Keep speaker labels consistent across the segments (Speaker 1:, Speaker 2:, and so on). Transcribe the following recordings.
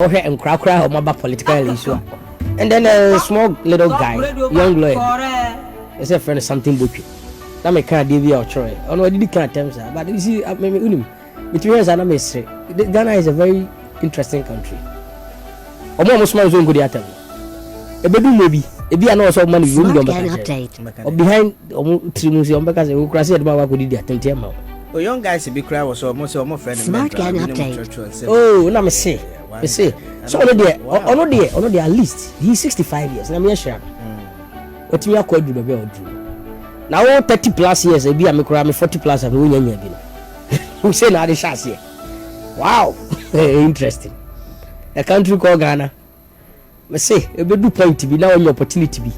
Speaker 1: Okay, and cry or my political issue. And then a small little guy, young lawyer, is a friend of something bookie. That may can't give you a choice. Oh no, I didn't can't tell you, but you see, maybe between us and I may say, Ghana is a very interesting country. Almost my own good at them. A baby maybe, if you are not so money, you will update. Or behind 3 months, because you crash at my work with the attention.
Speaker 2: Oh, young guys, a big crowd was almost more friendly.
Speaker 3: Smart can update.
Speaker 1: Oh, let me say. So ono there at least he's 65 years. Na me sure. What me akwa du bebe odu. Na wo 30 plus years e bi amekura me 40 plus am wo nyanya bi no. Who say na dey chance here. Wow. Interesting. A country called Ghana. Me say e be do point bi na your opportunity bi.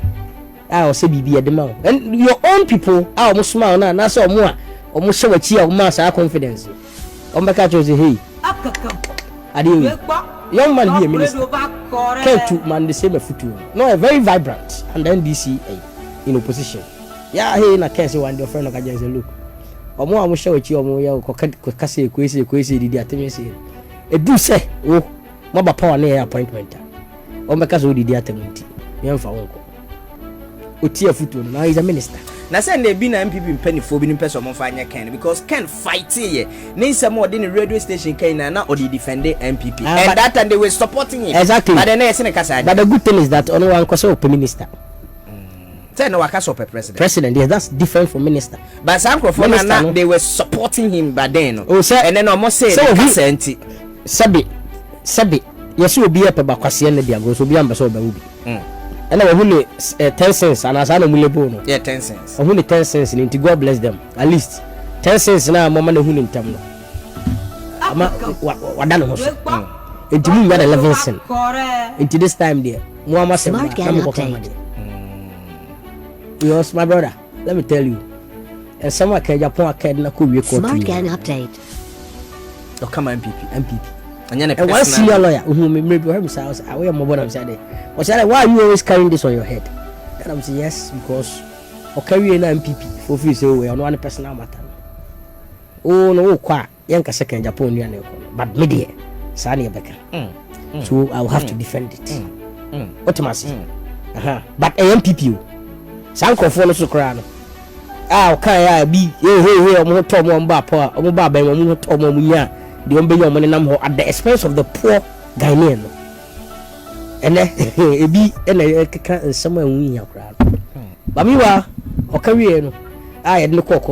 Speaker 1: Ah o say bibi e de ma. And your own people ah o smile na say omo a omo show achi a omo asa confidence. Omo ka cho say hey. Young man be a minister. Came to man the same foot. No, a very vibrant and then DC in opposition. Yeah, hey na case one your friend of just look. Omo amu show achi omo ya ko kase kwesi didi atemi say. E do say oh mo ba power na appointment. Omo ka so didi atemi nti. Me mfa wonko. Oti afutu na is a minister.
Speaker 2: Na say na bi na MPP mpanifo bi ni person mo fa anya Ken because Ken fight here. Ni say mo dey in radio station Ken na or dey defend MPP. And that time they were supporting him.
Speaker 1: Exactly.
Speaker 2: But then say na kasa.
Speaker 1: But the good thing is that on one koso minister.
Speaker 2: Say no waka so president.
Speaker 1: President, yes, that's different from minister.
Speaker 2: But some na they were supporting him but then.
Speaker 1: Oh, sir.
Speaker 2: And then almost say kasa enti.
Speaker 1: Sabi. Yes, we be up ba kwase na dia go so bi amba so ba ubi. And I will 10 cents and as I know Mulebono.
Speaker 2: Yeah, 10 cents.
Speaker 1: I will 10 cents in God bless them. At least 10 cents now, Mamma who in Tamno. What done was it to me 11 cents. Into this time there. Muama
Speaker 3: Smart can update.
Speaker 1: Yours, my brother. Let me tell you. And some Agyapong na could
Speaker 3: Smart can update.
Speaker 2: Oh, come on, MPP.
Speaker 1: And one senior lawyer who maybe himself, I wear more than said. I said, why are you always carrying this on your head? And I'm saying, yes, because I carry an MPP for free, so we are one personal matter. Oh, no, qua, young second Japonian, but media, Sani Becca. So I will have to defend it. What must say? But a MPP, Sanko for so crown. Ah, can I be here, more Tom on Bapa, or Baba, or more Tom on the umbrella money number at the expense of the poor Ghanaian. And then it be and somewhere we are crowd. But me wa or career I had no court.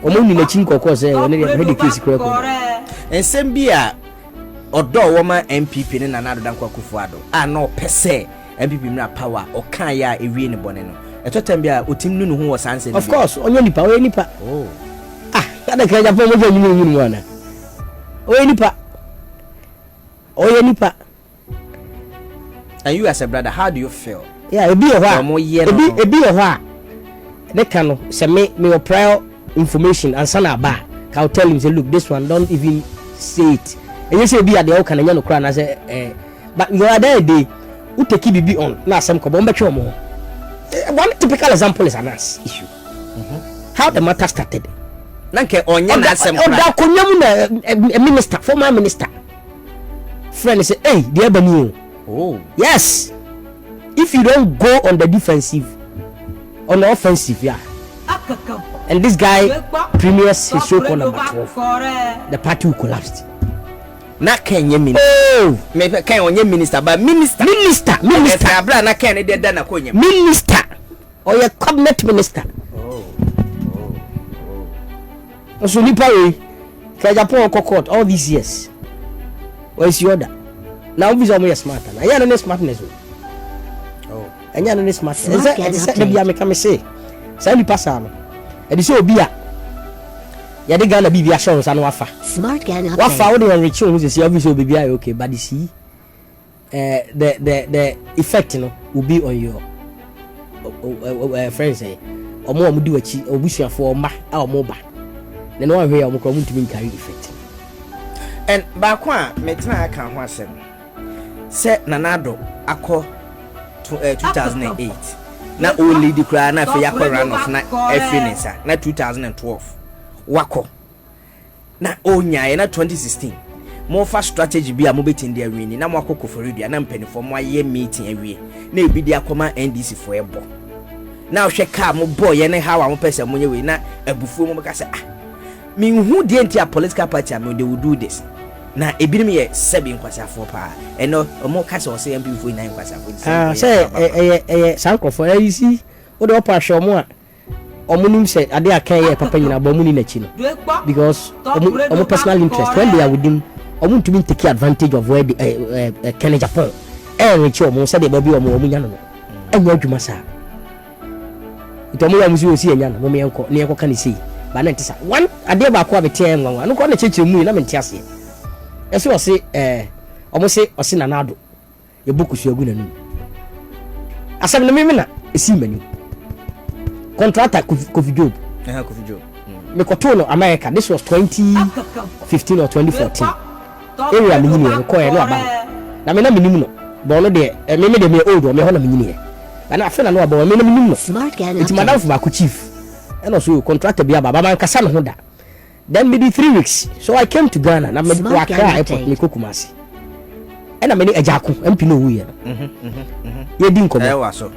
Speaker 1: Only the chinko cause when they ready case
Speaker 2: and same beer or do woman MPP in another than Kwakufuado. I know per se MPP na power or can ya a real boneno. A totem be a utim no who was answering.
Speaker 1: Of course, on any power, any pa. Oh, that the kind of one. Oh, any pa.
Speaker 2: And you as a brother, how do you feel?
Speaker 1: Yeah, it be a while. It be a while. They can send me prior information and send a bar. I'll tell him, say, look, this one, don't even say it. And you say, be at the old can and crown. I say, but you are there, day. Who take it on? Now, some come back more. One typical example is an ass issue. How the matter started.
Speaker 2: Nanke onye na asem
Speaker 1: a minister, former minister. Friend say, hey, the Abronye.
Speaker 2: Oh.
Speaker 1: Yes. If you don't go on the defensive, on the offensive, yeah. And this guy premiers his show called number 12. The party will collapse.
Speaker 2: Na Kenya minister.
Speaker 1: Oh,
Speaker 2: me Kenya onye minister, but minister. Abra na Kenya dey da na konye.
Speaker 1: Minister or your cabinet minister. So nipa we Agyapong court all these years. What is your order? Now we are smarter. I am not smartness. Oh, I am not smart. The be make me say. Say ni pass am. E dey say obi a. Ya dey Ghana be assurance and wafa.
Speaker 3: Smart can update.
Speaker 1: Wafa we dey enrich who say obviously obi a okay, but you see the effect will be on your friends say. Omo do achi obusuafo ma a omo ba. Then one way I'm going to be carry effect.
Speaker 2: And back one, Metna can was set Nanado Ako 2008. Not only the crown of Yako run of Finessa, not 2012. Wako. Na onya na 2016 mo fa strategy bi a mo betin dia win na mo akoko for radio na mpanifo mo aye meeting awie na ebi dia koma NDC for ebo na hwe ka mo boy ye ne hawa mo pese mo nyewe na abufuo mo ka say me hu de anti political party am they will do this na ebinim ye sebi nkwasafo pa eno mo ka say o say MP before 9 nkwasafo
Speaker 1: say sankofo you see o de opa hwe mo a omunim say ade akan ye papa nyina ba muni na chi no because omu personal interest when they are with him omu to be take advantage of where the Agyapong reach omu say de ba bi omu nya no enyo adwuma sa ito mo ya musi osi enya no mo yenko ne yenko kan sei ba na ntisa one ade ba ko abete enwa no ko na cheche mu na mente ase eso o se omu se o se nanado ye boku su agu nanu asem no me na esi mani contractor Kwesi Job.
Speaker 2: Kwesi Job.
Speaker 1: Me kotono America. This was 2015 or 2014. Area me nyini ko e no aba. Na me na me nimu no. Bo no de me de me old me ho na me nyini. Na na afena no aba me na me nimu no.
Speaker 3: Smart guy.
Speaker 1: It's madam for back chief. And also contractor bi aba man kasa no ho da. Then me did 3 weeks. So I came to Ghana na me Accra airport me Kumasi. And I me Agyapong MP no wu ye. Ye din komo.
Speaker 2: So.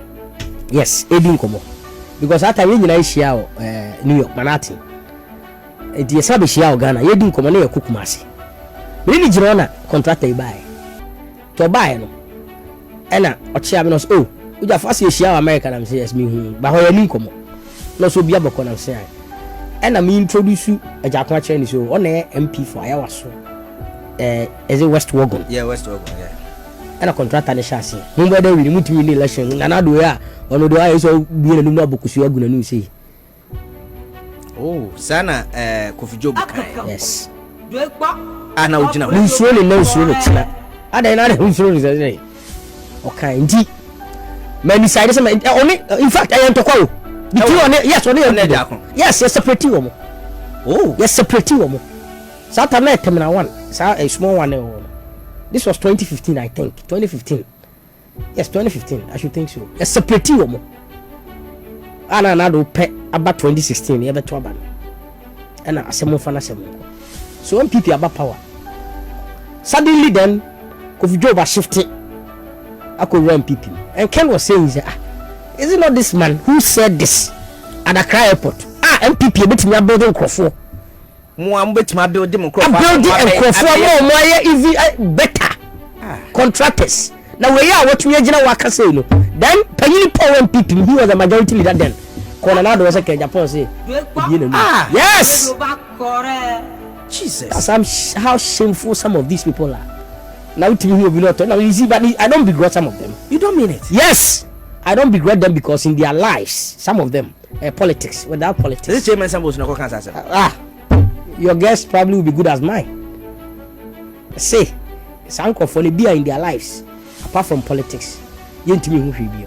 Speaker 1: Yes, e din komo. Because at time we share New York Manhattan. It is a share Ghana. You didn't come on your cook massy. Really, Girona contractor buy to buy no. Ena or chairman oh, we have first share American. I'm saying yes, me, but how you come no so be able to say. And I mean, introduce you a Japan Chinese on air MP for our so. Is it West Wagon?
Speaker 2: Yeah, West Wagon, yeah.
Speaker 1: And a contractor in the chassis. Nobody will move to me election. And I do ya. Ono do ayi so bi na numu abokusu agu na nu sei.
Speaker 2: Oh, sana Kwesi Job kan.
Speaker 1: Yes.
Speaker 2: Ana ojina.
Speaker 1: Nsuo le na nsuo le tina. Ada na nsuo le sei. Okay, ndi. Man decide say only in fact I am to call. The two on yes, only yes, yes separate wo mo.
Speaker 2: Oh,
Speaker 1: yes separate wo mo. Saturday terminal 1. Sa a small one. This was 2015 I think. 2015. Yes, 2015. I should think so. A separate woman. Ana na do pe about 2016. You better ban. And I say more fun as so when people about power. Suddenly then, Kwesi Job shifted. I could run people. And Ken was saying, is it not this man who said this at Accra airport? MPP bet me building Crawford.
Speaker 2: Mo bet me building Crawford.
Speaker 1: Building and Crawford more even better. Contractors. Now we are what we are waka say no. Then Penny Power people, he was the majority leader then. Colonel was a Agyapong say. Yes.
Speaker 2: Jesus.
Speaker 1: That's how shameful some of these people are. Now to me will be not. Now you see, but I don't begrudge some of them.
Speaker 2: You don't mean it?
Speaker 1: Yes. I don't begrudge them because in their lives, some of them, politics, without politics.
Speaker 2: This chairman Sambo's no cancer.
Speaker 1: Your guess probably will be good as mine. Say, some of them be in their lives. Apart from politics, you to me who be.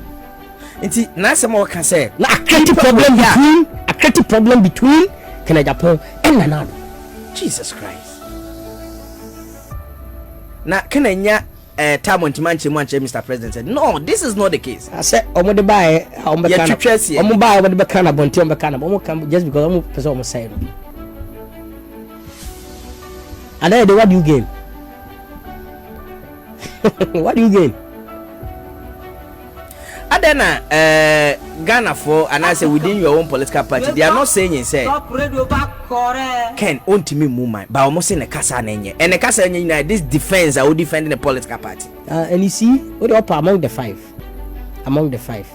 Speaker 2: Inti na some more can say.
Speaker 1: Na a creative problem between Agyapong and Nanado.
Speaker 2: Jesus Christ. Na Kenya time when Mr. President said, no, this is not the case.
Speaker 1: I said, "Omo de buy, omo buy, omo de kana bonti, omo kana, omo come just because omo person omo say." And then what do you gain? What do you gain?
Speaker 2: Adena Ghana for and I say within your own political party, they are not saying say Ken onto me movement, but almost in a casa nenye. And a casa nenye this defense I will defend the political party.
Speaker 1: And you see, what up among the five? Among the five.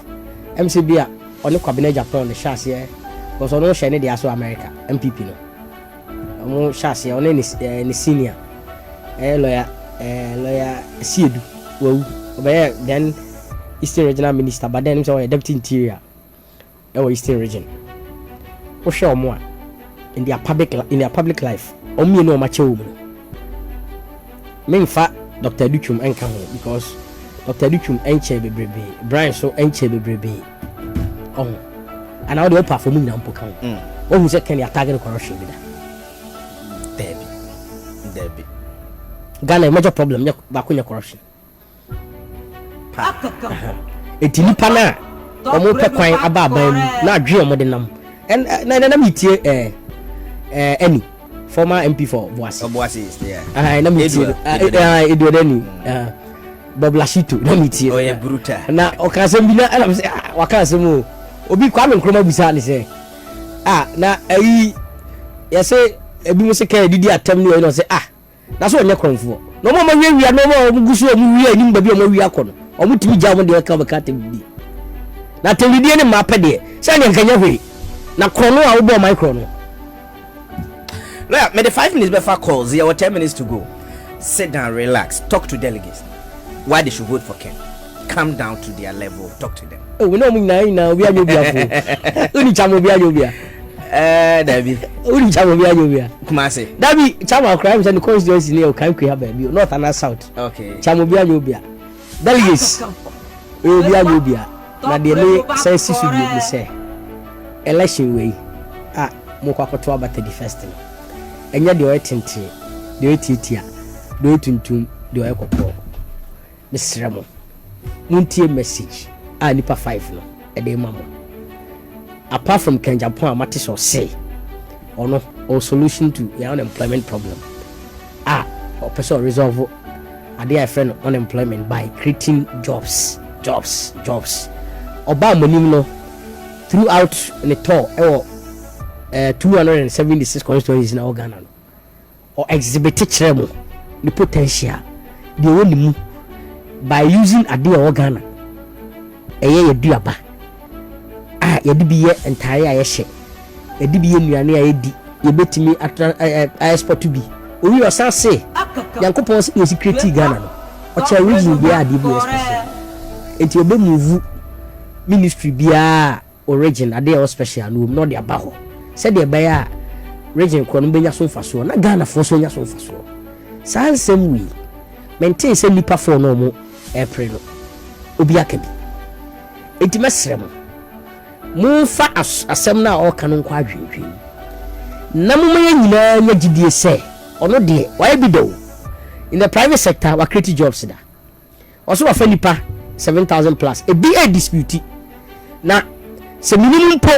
Speaker 1: MCB on the cabinet Japan the chassis here. Because on no shiny the Aso America, MPP no. Omo chassis on any senior. Lawyer Siedu. Well, then Eastern Regional Minister, but then himself a deputy interior. Eastern Region. What show more in their public life? Only no much woman. Main fact, Dr. Duchum ain't come home because Dr. Duchum ain't baby. Brian so ain't baby. Oh, and now the offer for me now come. Oh, who said can you target corruption with that? Debbie. Ghana major problem back on your corruption. Eti nipa na omo pe kwan aba ba mu na adwe omo de nam en na mi tie any former MP for Boise.
Speaker 2: Boise, yeah.
Speaker 1: Na meeting. Edwardani. Bablashito na meeting.
Speaker 2: Oh yeah, brutal.
Speaker 1: Na okasem bi na ala say wakasem obi Kwame Nkrumah bisa ni say na ya say ebi mo say kai didi atam ni no say na so onye kronfo no mo wia no mo gusu o wia ni babi o wia kono o mutimi ja mo de ka ba ka bi na tewidi ni ma pede say ne nkanya hwe na krono a wo bo micro no.
Speaker 2: Well, may the 5 minutes before calls, there were 10 minutes to go. Sit down, relax, talk to delegates. Why they should vote for Ken? Come down to their level, talk to them.
Speaker 1: Oh, we know me now. We are you bia. Uni chamo bia you bia.
Speaker 2: David.
Speaker 1: Uni chamo bia you bia.
Speaker 2: Kumase.
Speaker 1: David chamo crimes and constituency near Kanku have baby, north and south.
Speaker 2: Okay.
Speaker 1: Chamo bia you bia. Delegates. We bia you bia. Na de le say sisu bi say. Election way. Mo kwa kwato aba 31st. Enya de o tente. De o titia. De o tuntum. De o ekopɔ. Misramo. Muntie message. Nipa 5 no. Ede mamo. Apart from Agyapong amate so say. Ono or solution to your unemployment problem. Or person resolve ade a friend unemployment by creating jobs. Oba monim no throughout the tour 276 constituencies in Ghana or exhibit the potential the only by using ade o Ghana eye yeduaba yedi biye entire ayehye yedi biye nuane ayedi yebetimi export to be owi osan say yankopon say security Ghana no o cha region bi ade bi special enti obe move ministry bia origin ade o special no de aba ho said the buyer region ko no benya so faso na Ghana for so nya so faso san same we maintain say nipa for no mo April obi akabi enti mesrem mu fa asem na o kan nko adwendwen na mu nyina nya gidie say ono de why be do in the private sector wa create jobs da also wa fa nipa 7,000 plus e be a dispute na se minimum po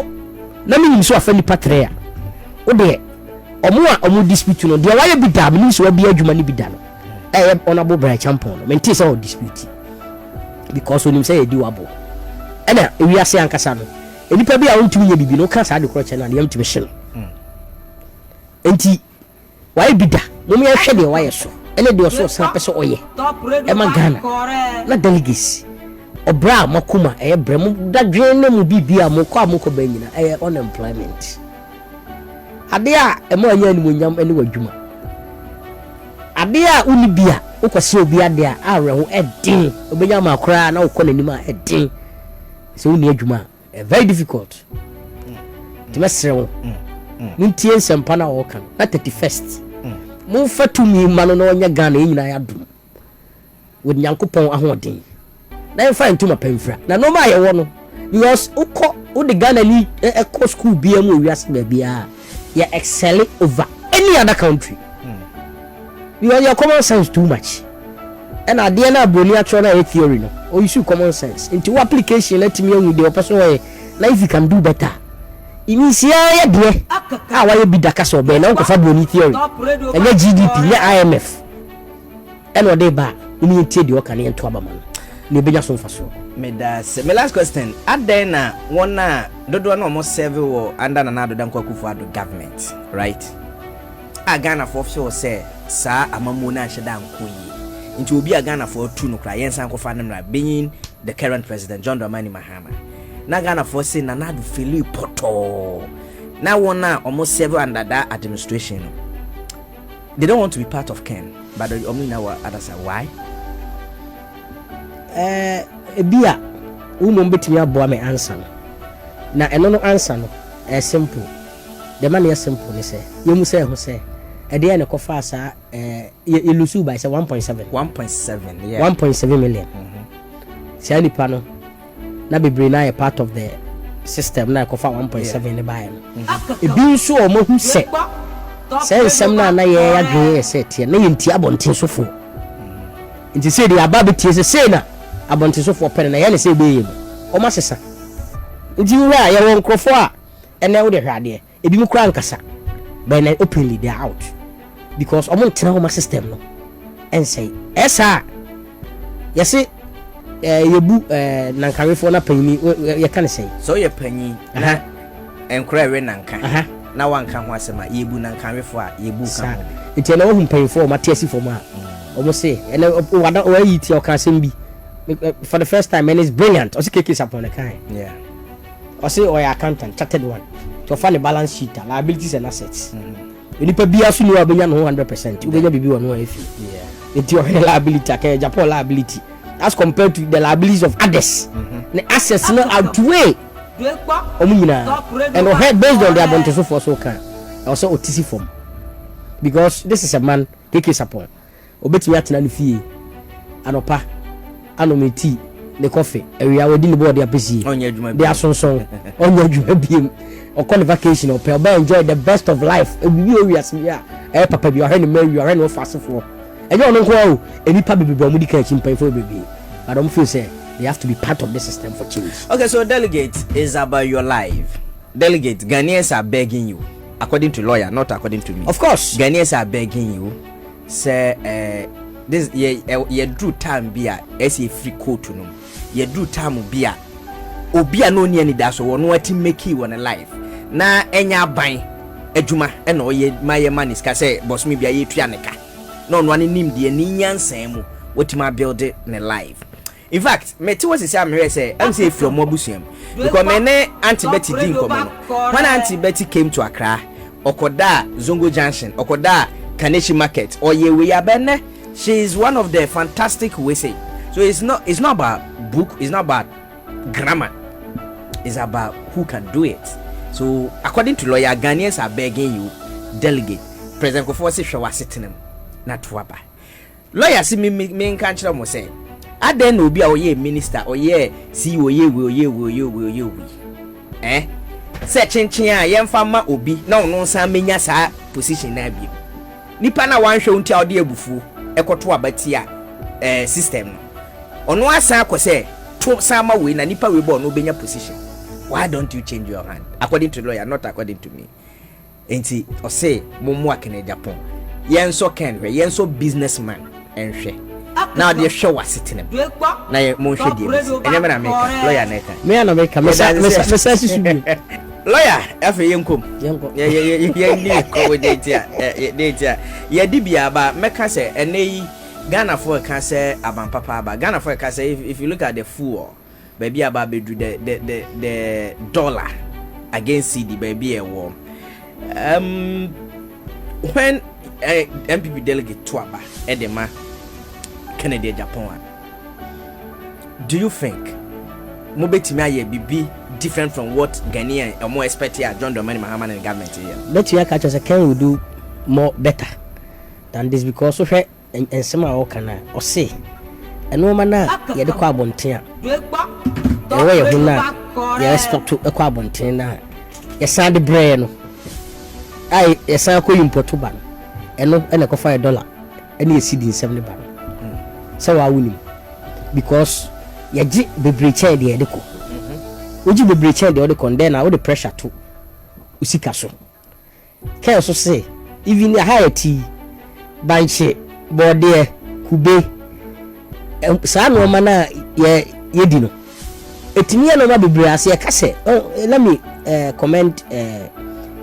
Speaker 1: na minim so afa nipa 3 o de omo dispute no de why be da minim so wa bi adwuma ni bi da no honorable Brian Champon no maintain say o dispute because onim say e di wabo ena ewi ase ankasa no enipa bi a wontumi nya bibi no ka sa de kroche na de yamtimi hye no enti why be da mo me hwe de why so ene de so san pese oye e ma Ghana na delegates obra makuma brem dadwen na mu bibia mo kwa mo ko banyina unemployment ade a mo anya ni monyam ene wadwuma ade a uni bia ukwase obi ade a areho edin obenya makora na ukọ nanim a edin so uni adwuma very difficult timesrewo muntie nsempa na wo kan na 31st mu fatumi mano na onya Ghana nyina ya dum wod Nyankopon ahodin na fa ntuma pamfra na no ma ye wo no because ukọ udi Ghana ni eco school bia mu wiase ba bia ya excel over any other country your common sense too much and at the end Abronye actually a theory no or you should common sense into application let me with the person way life you can do better it means ya de how you be daka so be na ko fa Abronye theory and your GDP ya IMF and what they ba you tie de work na to abama no benya so faso
Speaker 2: me last question aden na wona dodo na almost serve wo under na do dan kwakufu ado government right Ghana for sure say sa amamu na hyeda nkoyi nti obi Ghana for two no kra yensan ko fa namra being the current president John Dramani Mahama na Ghana for say na do feel poto na wona almost serve under that administration they don't want to be part of Ken but omi na what others are why
Speaker 1: bia wo betimi aboa me answer na eno no answer no simple the man is simple ni say yemu say ho say e dey na ko fa sa you lose by say 1.7
Speaker 2: yeah
Speaker 1: 1.7 million say ni pa no na bebre na part of the system na ko fa 1.7 ni buy no e bi nso o mo hu say sem na ye adwe say tie na ye nti abonten sofo nti say dey ababetie say na abonten sofo pere na ye na say be yem o ma sesa nti wura ye won krofo a ene wo de hwade ebi mu kura nkasa but openly they are out because omo tena home system no and say esa yes yebu nankarefo na panyi ye kan say
Speaker 2: so ye panyi na enkura we nanka na wanka ho asema yebu nankarefo a yebu ka ho
Speaker 1: enti na wo panyifo ma tiasi fo ma omo say ene wada o yi ti o ka sem bi for the first time and it's brilliant o say kekes upon the kind
Speaker 2: yeah
Speaker 1: o say o accountant chartered one to find the balance sheet liabilities and assets enipa bia so ni wa benya no 100% ubenya bibi wo no afi enti o liability aka Japan liability as compared to the liabilities of others the assets no outweigh omuna and head based on their bonus for so can also otisi form because this is a man keke support obetumi atena no fie anopa anometi the coffee area we di board their pc
Speaker 2: onye adwuma
Speaker 1: they are sonson onye adwuma biem or call vacation or pay enjoy the best of life bibi owias ya papa bi ohwe ni marry ohwe no fast for and you no ko enipa bibi ba mu di kan chimpan for bibi I don't feel say they have to be part of the system for change.
Speaker 2: Okay, so delegate is about your life. Delegate, Ghanaians are begging you, according to lawyer, not according to me.
Speaker 1: Of course,
Speaker 2: Ghanaians are begging you. Say, this ye drew time beer, as a free coat to know. Ye drew time beer. Obia no ni any dash or no to make you on a life. Na enya bang, ejuma, and no ye my man is say, boss me be a trianica. No one in the Ninian same, what my build it in a life. In fact, me too was say I'm say from Mobusium because mene Auntie Betty didn't come. When Auntie Betty came to Accra, Okoda Zongo Junction, Okoda Kaneshi Market, or Yewe Abene, she is one of the fantastic we say. So it's not about book, it's not about grammar, it's about who can do it. So according to lawyer, Ghanaians are begging you, delegate. President Kwesi Botchway Jnr. Not waba. Lawyer see me can't tell me say. Aden obi a oye minister oye CEO oye se chinchin a yemfa ma obi na ono nsan menya saa position na bi nipa na wan hwe unti a ode abufu ekoto abati a system no ono asa akose to sama we na nipa we bo no benya position. Why don't you change your hand? According to the lawyer, not according to me. Enti o say momo akene Agyapong yenso ken hwe yenso businessman enhwe. Now the show was sitting him. Now you motion the never America lawyer neka.
Speaker 1: Me an America me
Speaker 2: lawyer efe yenkom. Yeah need ko data. Yeah dibia ba meka say ene Ghana for can say aban papa ba Ghana for can say if you look at the fool baby about the dollar against CD baby a war. When MPP delegate to aba edema Kennedy Japan. Do you think Mobetimi aye bibi different from what Ghanaian or more expect here John Dramani Mahama and government here?
Speaker 1: Let you catch us a can will do more better than this because of her and some or can or say and no man ya the quabontia. The way of not ya expect to a quabontina. Ya sound the brain. I a circle import to ban and no and a $5 and you see the 70 bar. So I win because ya ji bebre chair de edeko oji bebre chair de odeko then na the pressure to usika so can also say even the higher tea banche bode kube sa no mana ye di no etimi no ma bebre ase ya kase let me comment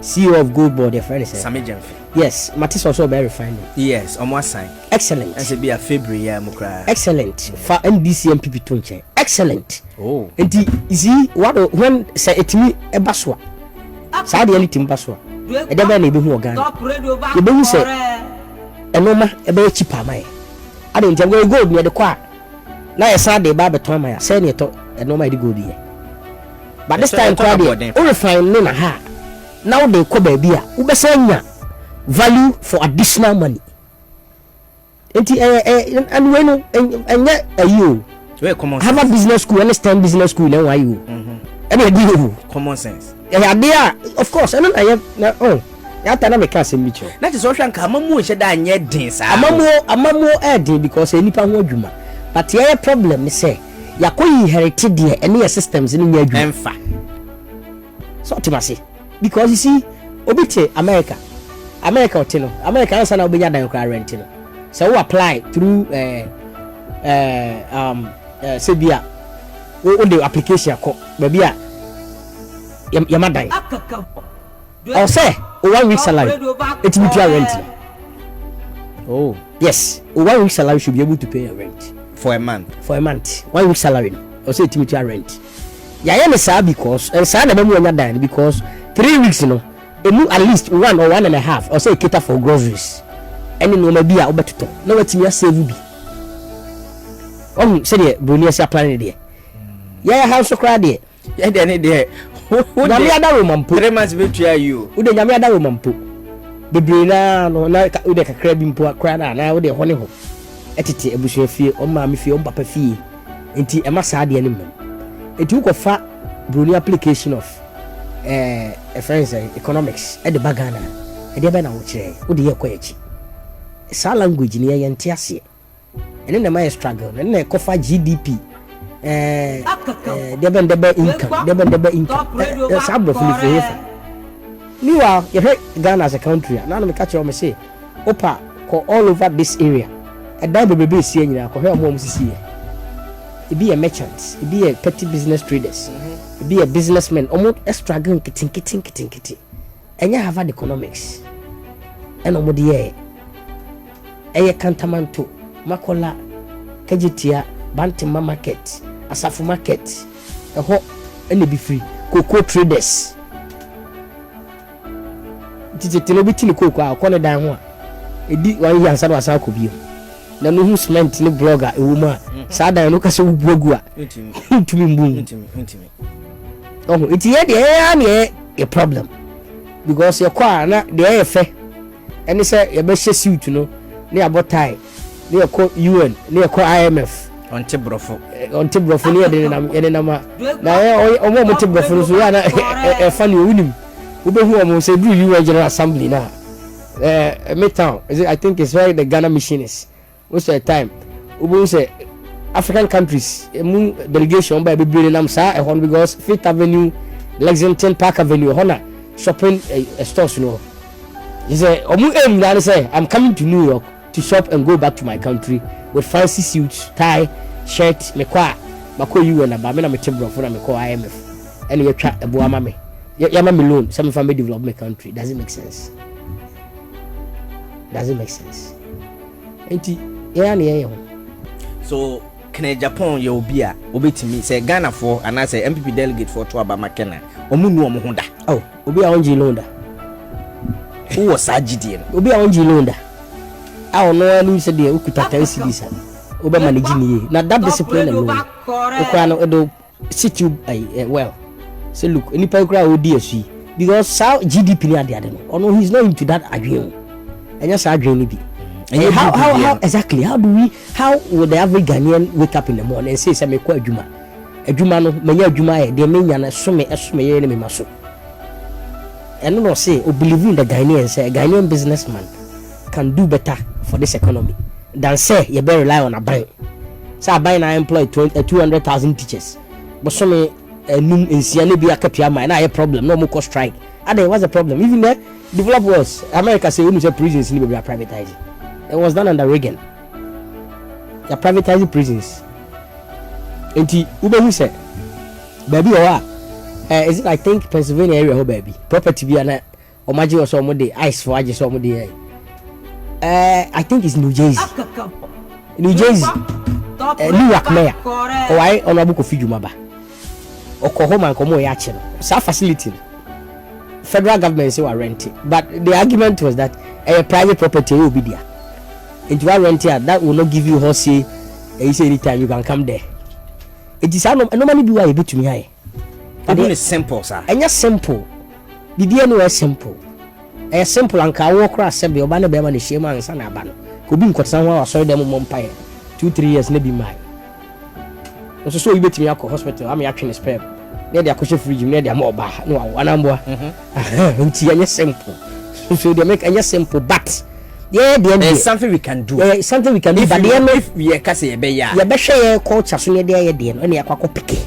Speaker 1: CEO of Gold Board, friend
Speaker 2: Sami Jamfi.
Speaker 1: Yes, Matisse also very fine.
Speaker 2: Yes, almost sign.
Speaker 1: Excellent.
Speaker 2: I should be a February mukra.
Speaker 1: Excellent. For NDC MPP Tunche. Excellent.
Speaker 2: Oh.
Speaker 1: And you see what when say it me a baswa. Sa de anything baswa. E dey be na be hu organ. You be say enoma e be cheaper mai. I don't think we gold near the kwa. Na e sa de ba beton mai. Say ne to enoma e gold here. But this time kwa dey o refine na ha. Now they ko baby a wo be say value for additional money. And when you have a business school, understand business school, now why you? And
Speaker 2: common sense.
Speaker 1: Of course, I know. Oh, ya tana me can say micho.
Speaker 2: That is what Kamamu is that nye din sa.
Speaker 1: Amamo edi because any pa ho adwuma. But your problem is say ya ko inherited there any systems in nya adwuma.
Speaker 2: Emfa.
Speaker 1: So to say because you see obite America America otino America answer na obenya dan kra rent no so we apply through sebia o the application ko baby a yamadan I say 1 week salary it will pay rent. Oh yes, 1 week salary should be able to pay your rent
Speaker 2: for a month.
Speaker 1: 1 week salary I say it will pay rent. Yeah, because and say na be dan because 3 weeks at least 1 or 1.5 or say cater for groceries. Any no maybe a obetuto na watimi save bi. Say the Abronye say plan there. Yeah, house so cry there.
Speaker 2: Yeah, there.
Speaker 1: Nyame ada wo mampo
Speaker 2: 3 months betray you.
Speaker 1: Wo de nyame ada wo mampo. Bebre na no na wo de kakra bi mpo akra na wo de ho ne ho. Etete abusua fie, o ma me fie, o papa fie. Enti e ma sa de ne mem. Enti wo kofa Abronye application of friends economics at the bagana. E de be na wo kire. Wo de ye kwa echi. Sa language ni ye nte ase. Ene na my struggle. Ene na kofa GDP. Deben income. Sabro fili for meanwhile, you heard Ghana as a country. Now me catch you say, Opa, all over this area. A double baby see you ko hear mom see. It be a merchant, it be a petty business traders, it be a businessman, almost struggling kitting. And you have had economics. And omo de e kantamanto, makola, kejitia, bantima market. Asafu market and be free cocoa traders titete no biti ni cocoa akone dan ho edi wan yi ansa do asa ko bio na no hu cement ni blogger e wo ma sa dan no ka se wubuagu a ntumi mbum oh iti ye de ya a problem because your kwa na de e fe eni se ye be hye suit no ne abotai ne ye ko UN ne ye ko IMF
Speaker 2: onte brofo
Speaker 1: ne de na ma na omo mo te brofo so ya na e fa ni onim wo be hu omo se do UN General Assembly na midtown I think it's where the Ghana mission is most of the time wo be say African countries mu delegation by be bring nam sa e hon because Fifth Avenue Lexington Park Avenue hona shopping stores no he say omo aim na say I'm coming to New York to shop and go back to my country with fancy suits, tie, shirt, me UN na ba me na me tebro for na me call IMF. And you try ebo ama me. Ya ma me loan, some family develop my country. Does it make sense? Enti ya na ye ho.
Speaker 2: So can Agyapong ye obi a obetimi say Ghana for and I say MPP delegate for to aba makena. Omu nu omo ho da.
Speaker 1: Oh, obi a onji loan da.
Speaker 2: Who was agidie no?
Speaker 1: Obi a onji loan da. I don't know any said the Ukutaka CDs. Over managing now that discipline alone. Okano do sit you well. Say look, any program would DSC because how GDP near the other. Oh no, he's not into that agreement. And just agreeing be. And how exactly? How would the average Ghanaian wake up in the morning and say some kwa juma? A juma no menya juma e de menya na some ye ne me maso. And no say o believe in the Ghanaian say a Ghanaian businessman can do better for this economy than say you better rely on a bank. So a bank I employ 200,000 teachers, but some num in Siane be a capia mine. I have a problem. No more cost strike. And there was a problem. Even the developers, America say when you say prisons need to be privatized. It was done under Reagan. They privatizing prisons. And Uber who said, baby, is it I think Pennsylvania area, oh baby, property be an imagine or some day ice for I just saw day. I think it's New Jersey. Newark mayor. Or I honorable Kofi Jumaba. Or Kohoma and Komo Yachin. Sa facility. Federal government say we rent it. But the argument was that a private property will be there. If you are renting that will not give you horsey. You say anytime you can come there. It is normally be why you to me high.
Speaker 2: But it's simple, sir. And
Speaker 1: just simple. The DNA is simple. A simple and can walk across Sebi or Banner Beman is Shema and San Abano. Could be got someone or saw them umpire 2-3 years, maybe mine. So you bet me at hospital. I'm actually spare. Near the cushion free, near the mobile. No, one number. It's simple. So they make a simple, but there's something we can do. Something we can do. But if we are Cassie, you better culture so near there, only a quack picky.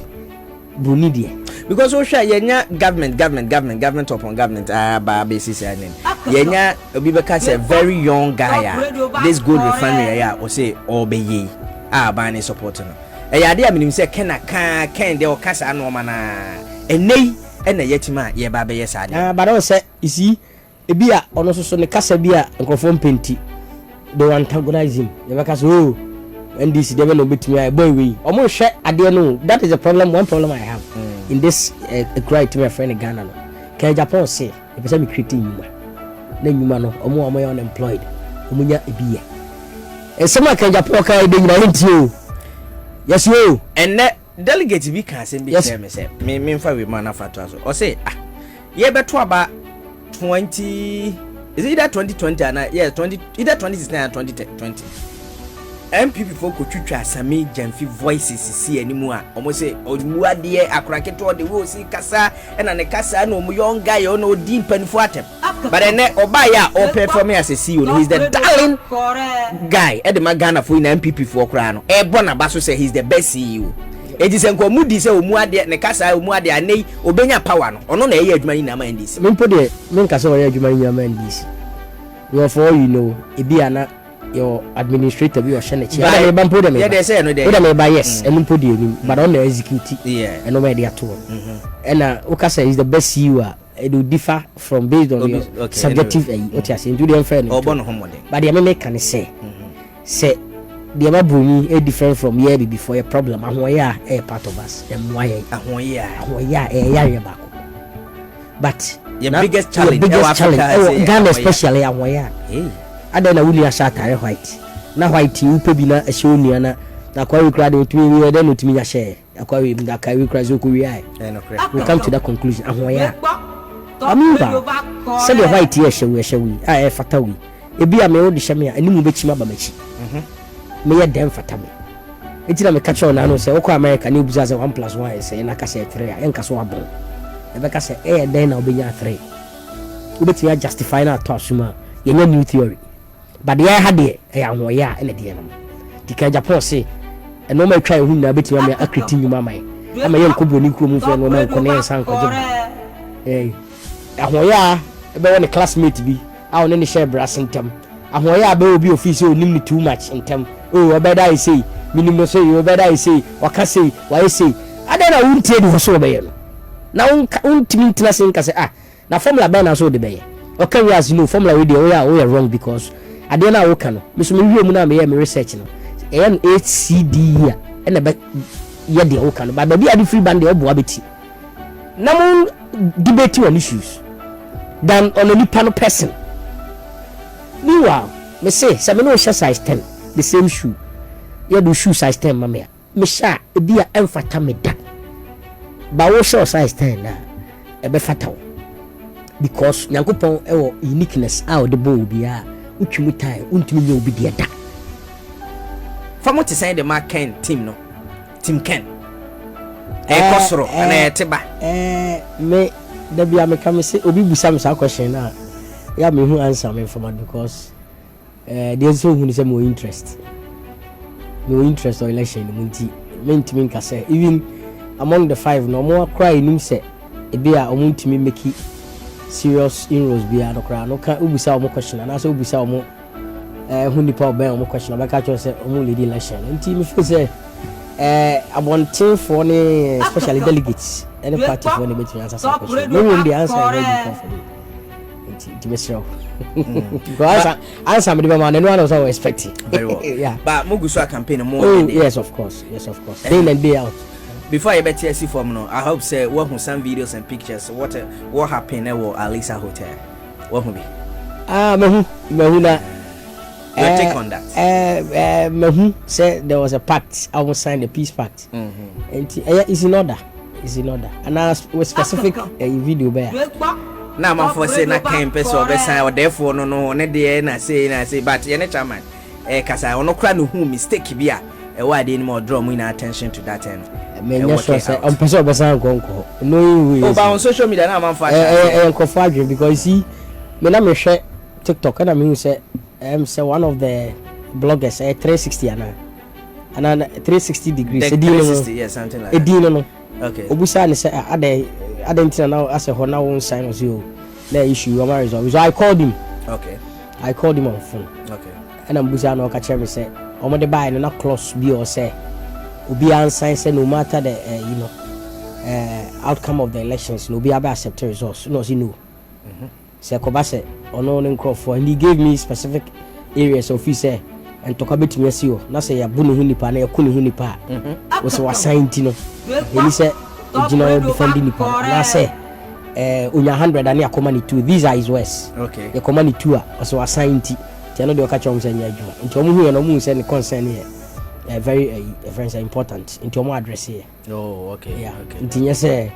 Speaker 1: Brunidia.
Speaker 2: Because we share government upon government by basis and yenya obi beka say very young guy this good refinery ya o say obeye ban ni support no e ya de aminim say ken de o kasa no ma na enei na yetima ye ba be yes ade
Speaker 1: but don't say you see ebi a ono so ne kasa bi a nkrofo mpenti they antagonize him ye beka say oh NDC they no betimi a boy we omo hwe ade no that is the problem one problem I have in this great my friend Ghana no Agyapong say e pese me create nyuma na nyuma no omo ya unemployed omo nya ebi e sama Agyapong ka de nyina nti o yes o
Speaker 2: and delegate bi kan say be tell me say me fa we man afato so o say ye beto aba 20 is it either 2020 and yeah 20 either 2016 and 2020 MPP for kotwitwa Sami Jamfi voices si animu a omo say omu ade akoraketo de we si kasa na ne kasa na omu young guy o na odi mpanifo atem but ene oba ya o perform as a CEO he's the darling guy e de magana for na MPP for kra no e bo na ba so say he's the best CEO eji se nko mudi say omu ade ne kasa omu ade anei obenya power no ono na e adwuma ni na ma NDC
Speaker 1: mempo de men kasa o ye adwuma ni na ma NDC you for you know e bia na your administrator be your shenechi ada me bampo de me
Speaker 2: yeah they say no dey
Speaker 1: oda me ba yes enu mpo de ni but on the execute
Speaker 2: yeah
Speaker 1: eno me dey ato and ukasa is the best CEO it will differ from based on your subjective what you say into the fair no
Speaker 2: obo no homode
Speaker 1: but the me can say the Abronye is different from here before a problem ahoya a part of us and why ahoya ya back but
Speaker 2: your biggest challenge
Speaker 1: Ghana especially ahoya ada na wuli asha white na white upe bi na ehye onua na kwa we kra de otumi we de no otumi nya share akwa we mda kai we kra zo ko we ai we come to that conclusion ahoya amimba say the white here ehye we ah fata we ebi a me wo de hye me animu be chima ba machi me ye dem fata me etina me catch on na no say wo ko America na obuza say 1+1 say na ka say 3 a enka so abon e be ka say den na obenya 3 ubeti ya justify na to asuma ye new theory but yeah had the ahoya and the enemy the Agyapong say and no my try who na beti ma akriti nyuma mai ama ye nkobo ni kuro mu fe no na nkone san kwaje ahoya e be one classmate bi a one ne share brasentam ahoya be obi office onim ni too much intem oh obeda I say minimum say obeda I say waka say why say adana wuntie di so be ye no na untimi ntina sen ka say na formula be na so de be ye okay we as you know formula we dey we are wrong because ade na wo ka no me so me wie mu na me research no NHCD ya na be ye de wo ka no ba be ade free band de obo abeti na mo debate on issues than on any panel person meanwhile me say me no share size 10 the same shoe you do shoe size 10 mama me sha e bia emfata me da ba wo share size 10 na e be fata wo because nyankopon ewo uniqueness out the ball bia utwimu tai untimi nye obi de da
Speaker 2: famo to say the mark Ken team no team Ken kosoro na eteba
Speaker 1: me da bia me come say obi busa me sa question na ya me hu answer me for because there's so who say more interest or election munti mentimi nka say even among the 5 no more cry nim say e bia omuntimi make serious inroads be a no ka ubusa omo question na so ubusa omo hu nipa oben omo question ba ka cho say omo lead election nti me feel say abontin for ne especially delegates any party for ne between answer question no one the answer ready for nti me sure because answer me the man no one was expecting
Speaker 2: very well
Speaker 1: yeah
Speaker 2: but mugusu campaign more
Speaker 1: yes of course day in and day out.
Speaker 2: Before I bet you see from no, I hope say what some videos and pictures what happened at Alisa Hotel. What will be?
Speaker 1: Mehu na.
Speaker 2: Your take on that?
Speaker 1: Mehu say there was a pact. I was sign the peace pact. And it's in order. And I was specific video there.
Speaker 2: Now my for say na campus or be sign or therefore no dey na say but you know chairman kasa ono kra no hu mistake bia why dey more draw more attention to that end.
Speaker 1: Me sure say on person obesan konko no you
Speaker 2: on social media na man fa
Speaker 1: konfo adwen because you see me na me share TikTok and me say say one of the bloggers 360 and 360 degrees
Speaker 2: 360 yeah something like that
Speaker 1: no
Speaker 2: okay
Speaker 1: obusa ne say ade ntina na ase ho na won sign us you na issue am resolve. So I called him.
Speaker 2: Okay.
Speaker 1: I called him on phone.
Speaker 2: Okay.
Speaker 1: And I'm busy no catch me say omo de buy no clause bi or say obi answer say no matter the outcome of the elections no be able accept the results. No, say no. Say ko ba say ono no nkro and he gave me specific areas of he say and talk about me see o na say ya bu no hu nipa na ya ku no hu nipa o say wassign ti no he say ejina defending nipa na say unya 100 and ya komani 2 these are his words.
Speaker 2: Okay.
Speaker 1: Ya komani 2 o say wassign ti no de ka chom say nya adwuma nti omo hu no mu say ne concern here very friends are important nti omo address here.
Speaker 2: Oh, okay.
Speaker 1: Yeah.
Speaker 2: Okay.
Speaker 1: Nti nya say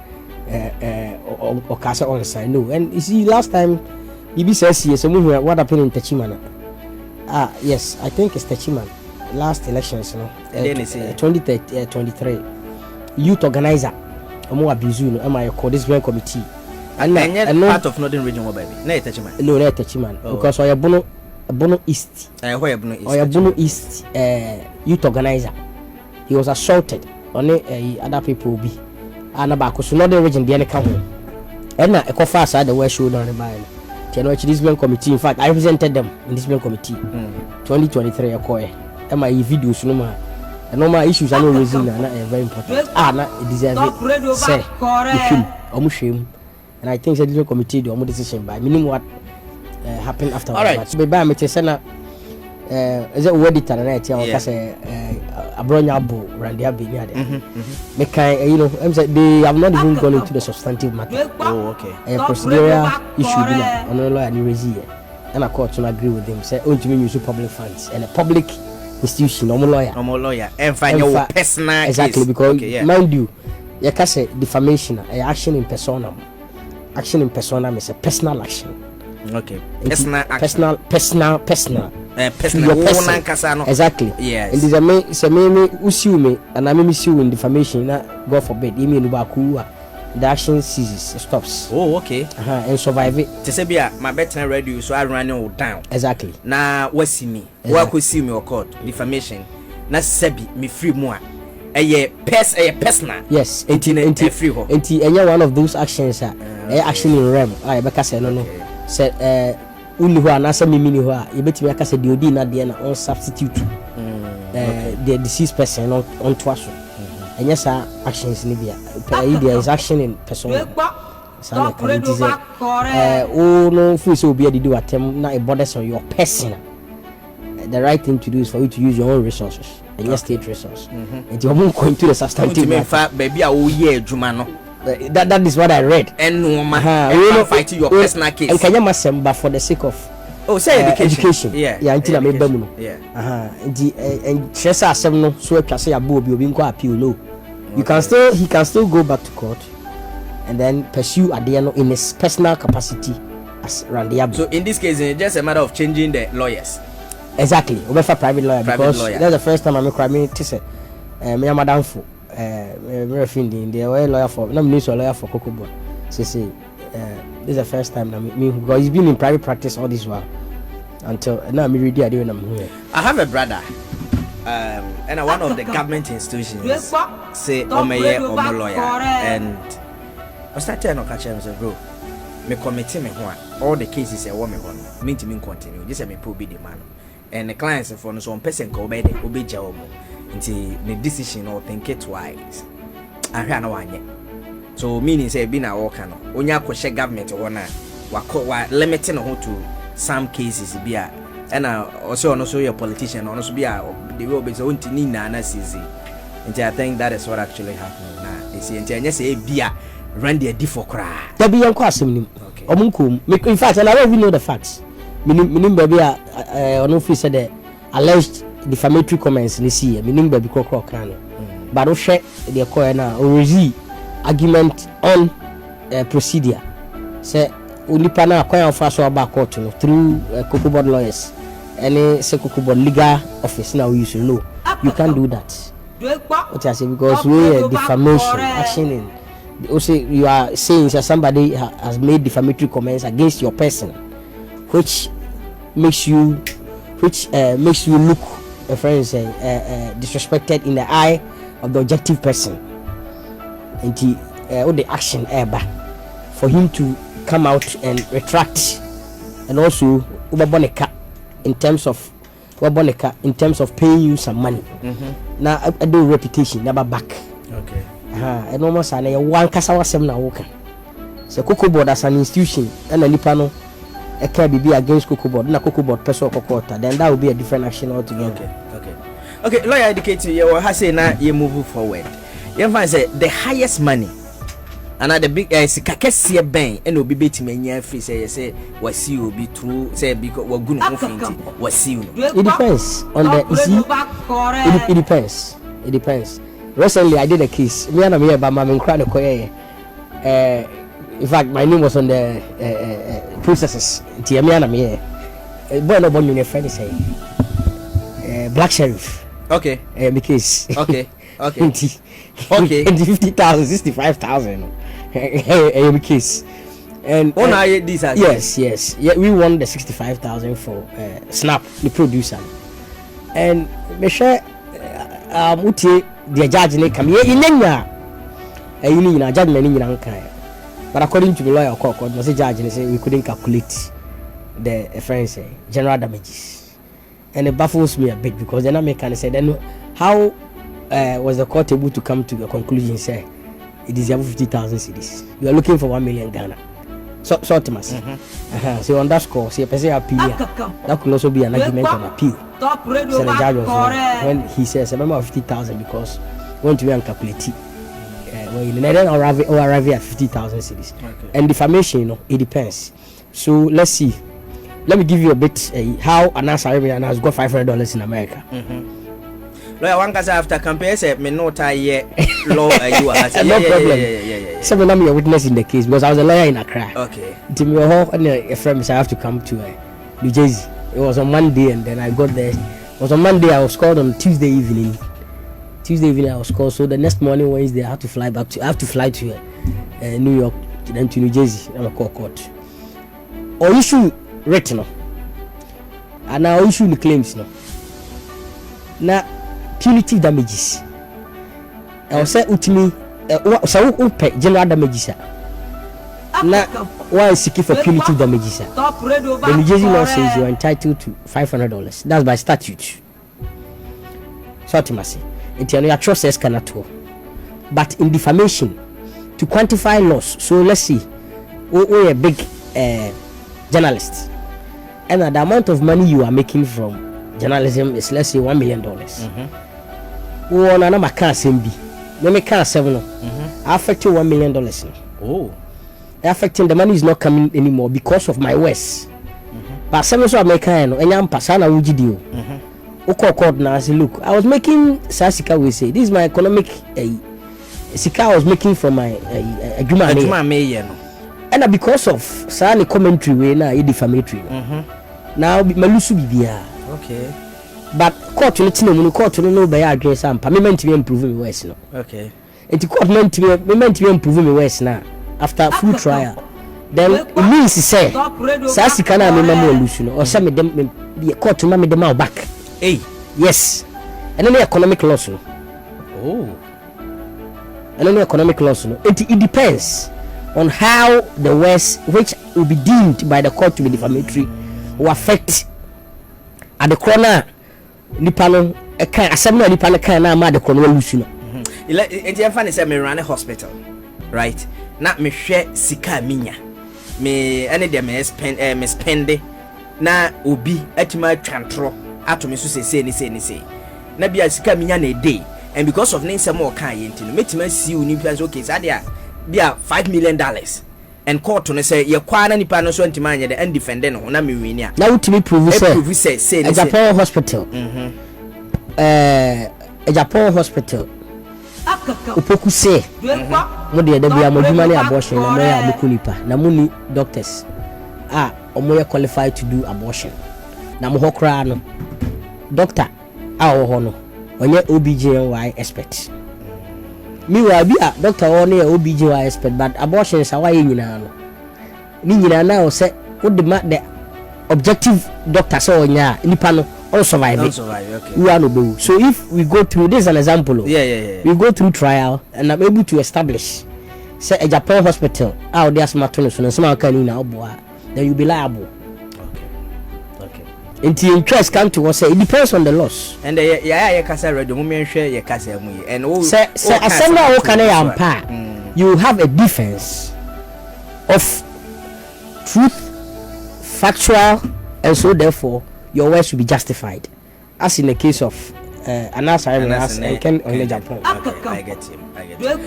Speaker 1: or cast on side. No, and you see, last time BB says yes, what happened in Techiman? Yes, I think it's Techiman. Last elections, 2023 youth organizer, Omo Abizu, am I call this grand committee?
Speaker 2: And part of Northern Region, what baby? No, Techiman.
Speaker 1: No, not Techiman. Because I Bono East.
Speaker 2: Where
Speaker 1: Bono East youth organizer. He was assaulted. Only other people will be. And about so Northern Region, the come home. And I go fast at the West Show on the mile. This main committee, in fact, I represented them in this main committee. 2023, I call it. And my videos, no more. And no more issues are not raising, very important. It deserves it. Say, shame. And I think the different committee do a decision by meaning what happened after.
Speaker 2: All right.
Speaker 1: So, by me, is it word it and I tell you, Abronye Abu Randy Abinya. They have not even gone into the substantive matter.
Speaker 2: Oh, okay.
Speaker 1: A procedural issue on a lawyer and raise here. And I court to agree with them. Say, to use public funds and a public institution, no lawyer.
Speaker 2: And find your personal
Speaker 1: exactly, because mind you, you can say defamation, action in persona. Action in persona is a personal action.
Speaker 2: Okay.
Speaker 1: Personal. Exactly.
Speaker 2: Yes.
Speaker 1: And this a me sue me and I may sue in defamation. God forbid. You mean the action ceases, stops.
Speaker 2: Oh, okay.
Speaker 1: And survive it.
Speaker 2: To say my better radio, so I run it down.
Speaker 1: Exactly.
Speaker 2: Now what see me? What could see me or court defamation? Na sebi me free more. A personal.
Speaker 1: Yes.
Speaker 2: Anti free ho.
Speaker 1: Anti one of those actions action in rem. I because say no. Said only who are answer me who are you bet me I say the odi na there na on substitute the deceased person on twaso and yes actions in there is action in person so can say oh no feel so be do attempt na a borders on your person. The right thing to do is for you to use your own resources and your state resource and you won't go into the substantive
Speaker 2: baby oh yeah juma no.
Speaker 1: That is what I read.
Speaker 2: And no fighting your personal case.
Speaker 1: And can you must but for the sake of
Speaker 2: say education.
Speaker 1: Yeah, until I made them.
Speaker 2: Yeah.
Speaker 1: And Chesa Semno, so I can say a booby or appeal. No, he can still go back to court and then pursue Adiano in his personal capacity as Randy Abu.
Speaker 2: So in this case, it's just a matter of changing the lawyers.
Speaker 1: Exactly. We for private lawyer because that's the first time I'm crying. To say, me madam for. Very offending. They were lawyer for. No, minister lawyer for Cocoa Boy. This is the first time that me because he's been in private practice all this while until now. Me ready. I here.
Speaker 2: I have a brother, and one of the government institutions say omo lawyer, and I started to catch him say, bro, me committee me all the cases I want me one. Me to me continue. Just me put be the man, and the clients for no some person call by the obey job. Until the decision or think it twice. I ran one yet. So meaning say be na work no. Onya ko share government or na wa limiting on to some cases be a and also your politician also be a the will be so ntini na na sisi. Until I think that is what actually happened now. They say until you say be a run the for cry.
Speaker 1: There be young question. Okay. In fact, and I don't even know the facts. Meaning baby on office said the alleged defamatory comments ni see meaning baby crocro can but o share the call na already argument on procedure say onipa na akwan afa so aba court no through Cocoa Board lawyers any say Cocoa Board legal office now you should know you can't do that what I say because we defamation action in also you are saying that somebody has made defamatory comments against your person which makes you look a friend say disrespected in the eye of the objective person and all the action ever for him to come out and retract, and also ubaboneka in terms of paying you some money. Now I do reputation never back.
Speaker 2: Okay.
Speaker 1: And almost I one kasa wasem na woka. So Cocoa Board as an institution and a nipano a can be against Cocoa Board, na Cocoa Board person or quarter, then that will be a different action altogether.
Speaker 2: Okay, lawyer educate you has say now you move forward. You find say the highest money and the big sikakesi ben and obi betime nya free say wasi obi through say because we gunu ofinti wasi you.
Speaker 1: It depends on the it depends. Recently I did a case. Me and me ba mama nkra ne koye in fact my name was on the processes. Ti me and me boy no born you friend say black sheriff.
Speaker 2: Okay.
Speaker 1: Because
Speaker 2: okay.
Speaker 1: And 50,000, 65,000. Case. And
Speaker 2: these are
Speaker 1: yes. Yeah, we won the 65,000 for Snap, the producer. And me sure uti the judge ne come here in judgment in but according to the lawyer court was a judge and say we couldn't calculate the general damages. And it baffles me a bit because then I make and say then how was the court able to come to a conclusion say it is above 50,000 cedis. You are looking for 1 million Ghana. So Thomas. So on that score, see a person appeal. That could also be an argument on appeal. So the judge was when he says a member of 50,000 because we want to be uncalculated. Then arrive at 50,000 cedis. And defamation, it depends. So let's see. Let me give you a bit how an answer has got $500 in America.
Speaker 2: Lawyer, one case after campaign said me no tie yet law you are
Speaker 1: no problem. So I'm a witness in the case because I was a lawyer in Accra.
Speaker 2: Okay.
Speaker 1: To me and a friend said I have to come to New Jersey. It was on Monday and then I got there. It was on Monday. I was called on Tuesday evening. I was called. So the next morning Wednesday I have to fly to New York, then to New Jersey. I'm a court. Or issue written and now issue the claims now punitive damages. I say ultimately so pay general damages now why is seeking for punitive damages. The New Jersey law says you are entitled to $500. That's by statute. So ultimately Xp0ses cannot. But in defamation to quantify loss, so let's see we a big journalist and the amount of money you are making from journalism is let's say $1 million. One can't send be. Let me can't 7. Affecting $1 million.
Speaker 2: Oh,
Speaker 1: affecting the money is not coming anymore because of my words. But some so American and I'm passana ujidio. Now I say, look, I was making Sasika we say this is my economic Sika I was making from my agreement. And because of Sani commentary way na defamatory. Now malusu bibia.
Speaker 2: Okay.
Speaker 1: But court no be address am permanent to improve me worse no.
Speaker 2: Okay.
Speaker 1: It court meant to improve me worse now after full trial. Then it means say Sasika na me mamu lusu no or say me dem the court ma me dem out back.
Speaker 2: Hey.
Speaker 1: Yes. And then the economic loss no.
Speaker 2: Oh.
Speaker 1: And then the economic loss no. It depends on how the words which will be deemed by the court to be defamatory will affect at the corner nipano a kind assembly nipano kind na ma the corner lose no.
Speaker 2: It funny say me run a hospital, right? Na me hwe sika minya. Me ene de me spend na obi atima twantro ato me so say ni say. Na bia sika minya na day and because of name more kan yenti no metima see uni plan okay say dia bia $5 million. And court no say ye kwana nipa no so ntima anye de and defend no na me win a.
Speaker 1: Na utimi prove say Agyapong hospital. Agyapong hospital. Upoku say mo de bia moduma ne abortion na mo ya abuku nipa na mo ni doctors omo ye qualified to do abortion. Na mo hokra no doctor wo no onye OBGYN expert. Me wa bia doctor one ya OBGYN expert but abortion is why nyina no ni nyina na o say what the objective doctor say onya nipa no on survive. Okay. You are no. So if we go through this is an example.
Speaker 2: Yeah.
Speaker 1: We go through trial and I'm able to establish say Agyapong hospital out there smartphone so some can na oboa then you be liable.
Speaker 2: Okay.
Speaker 1: Until interest come to us say it depends on the loss.
Speaker 2: And yeah kasa ready mo me hwe ye kasa mu yi and o
Speaker 1: say asema o kan yampa you have a defense of truth, factual, and so therefore your words should be justified, as in the case of Anasa and Ken on Agyapong.
Speaker 2: I get him.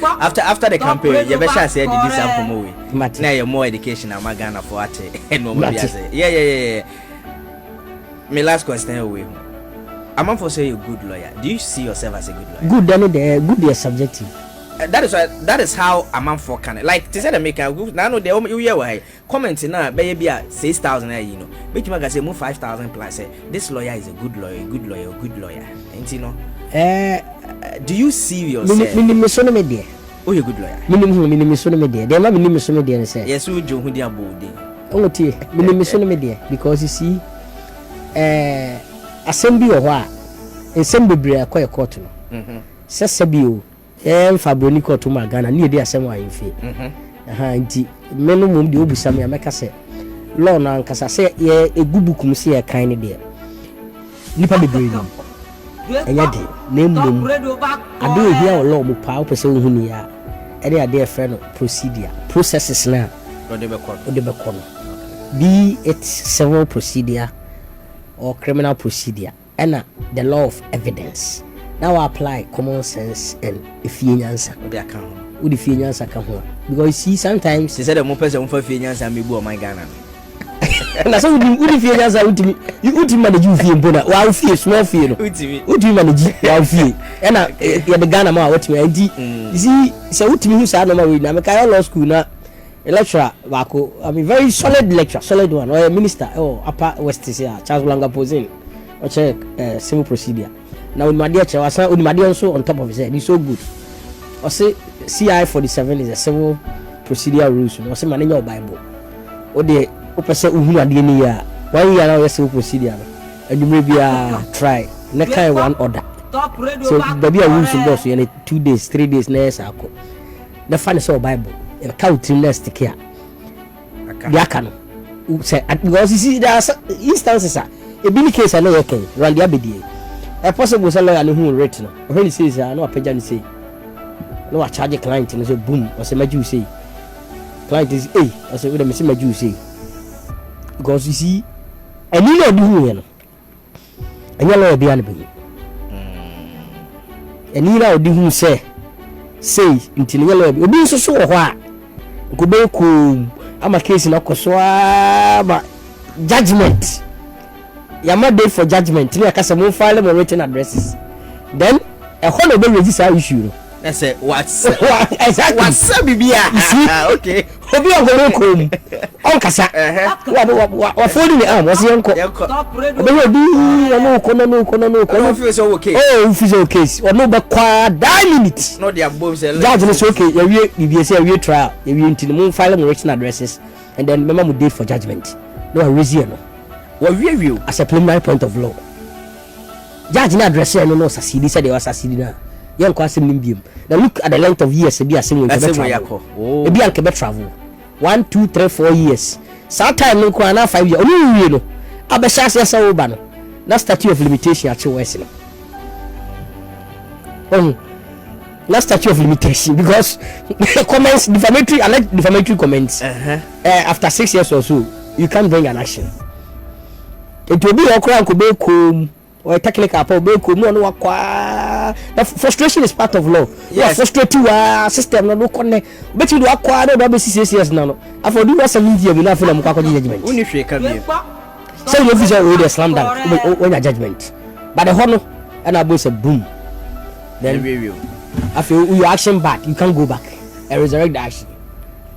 Speaker 2: After the campaign, you better say the example more. Now you're more education. I'm Ghana for it. And no more. Yeah. My last question away. I'm for say you're a good lawyer. Do you see yourself as a good lawyer?
Speaker 1: Good, then good is subjective.
Speaker 2: That is how a man for can like to say the make a good now the you hear why commenting now baby 6,000 you know but you can say move 5,000 plus say this lawyer is a good lawyer and you know do you see yourself
Speaker 1: media
Speaker 2: oh you good lawyer
Speaker 1: media there might be media say
Speaker 2: yes you do dia body
Speaker 1: oh tie media because you see assembly or what assembly bre akoy court no sesebio Abronye to my Ghana, near the assembly in fee. Nti minimum the obusami ameka say law na nkasa say ye a good book mu say kind there. Nipa be brave. Enya de name ade here law mu pa o pese hu ni ya. E dey ade friend processes na ode be kono. Be it civil procedure or criminal procedure and the law of evidence. Now apply common sense and efficiency. With the efficiency can hold because you see sometimes
Speaker 2: they said the more person for efficiency and me bo my Ghana.
Speaker 1: Na so with the efficiency you manage you fee bona wa fee small fee no. Uti manage wa fee. And ya the Ghana ma what me you see say utimi hu sa no ma we na me carry law school na a lecturer wako I mean very solid lecturer solid one or a minister upper west here Charles Langa posing or check civil procedure. Now in my dear Chawasa, on my dear also on top of his head, he's so good. I say CI-47 is a civil procedure rules. I say manage your Bible. Or the opposite who are the year. 1 year now civil procedure, and you maybe try next time one order. So there be a rules in boss. You 2 days, 3 days next ako. The fun is all Bible. And count next care. The can say because you see there are instances. A big case I know you can run the abedi. A possible seller and who written when he says I know a pagan say no I charge a client and say boom or say my Jew say client is I say with a missing my Jew say because you see and you know do and you know be an and you know do who say until you know be so what go be cool I'm a case in a coswa judgment. You are date for judgment. You can more file more written addresses. Then a whole be register issue.
Speaker 2: I say what's
Speaker 1: exactly
Speaker 2: what's okay.
Speaker 1: Obi ogoro kom. On kasa. What folding the arm was the uncle. Obi no no
Speaker 2: feel so okay.
Speaker 1: Oh, feel okay. Or no be kwa 9 minutes.
Speaker 2: No dia boom say.
Speaker 1: Judge is okay. You say we trial. You until the moon file more written addresses and then remember date for judgment. No reason no. What review as a preliminary point of law. Judge na address no succeed said they was succeeding na. Young question nimbium. Now look at the length of years be as we travel. Oh. Be an travel. 1, 2, 3, 4 years. Sometime no kwa na 5 years. Onu wie no. Abesha se sa oba no. Na statute of limitation at West no. Na statute of limitation because comments defamatory comments. After 6 years or so you can't bring an action. It will be okra ko be kom or technical apple be kom no akwa. The frustration is part of law. Yes, frustrated system no connect. But you do akwa no be 6 years now no. After do was a media we na feel am kwa judgment.
Speaker 2: Uni hwe ka bi.
Speaker 1: So you officer we dey slam down when your judgment. But the hono and abo say boom. Then
Speaker 2: review.
Speaker 1: After you action back, you can't go back. I resurrect the action.